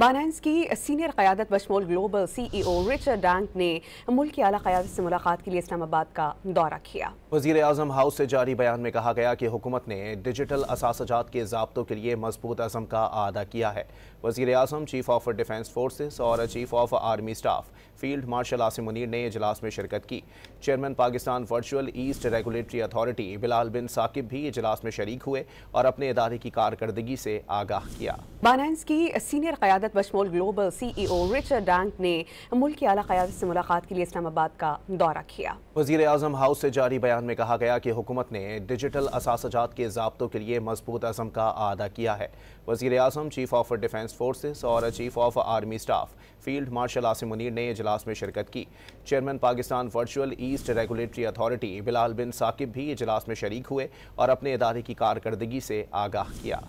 Binance की senior क़यादत बशमूल global CEO Richard डांक ने मुल्क की आला क़यादत से मुलाकात के लिए इस्लामाबाद का दौरा किया। वज़ीर आज़म हाउस से जारी बयान में कहा गया कि हुकूमत ने डिजिटल असासजात के ज़ाब्तों के लिए मजबूत अज़म का आदा किया है। वज़ीर आज़म, चीफ ऑफ डिफेंस फोर्सेस और chief of army staff field marshal Asim Munir ने इजलास में शिरकत की। Chairman Pakistan virtual asset regulatory authority Bilal bin Saqib भी इजलास में शरीक हुए और अपने इदारे की कारकर्दगी से आगाह किया। बाइनेंस की सीनियर क़यादत बशमूल ग्लोबल CEO रिचर्ड डांक ने मुल्क की आला क़यादत से मुलाकात के लिए इस्लामाबाद का दौरा किया। वज़ीर आज़म हाउस से जारी बयान में कहा गया कि हुकूमत ने डिजिटल असासजात के ज़ाब्तों के लिए मजबूत अज़म का आदा किया है। वज़ीर आज़म, चीफ ऑफ डिफेंस फोर्सेस और chief of army staff field marshal Asim Munir ने इजलास में शिरकत की। Chairman Pakistan virtual asset regulatory authority Bilal bin Saqib भी इजलास में शरीक हुए और अपने इदारे की कारकर्दगी से आगाह किया।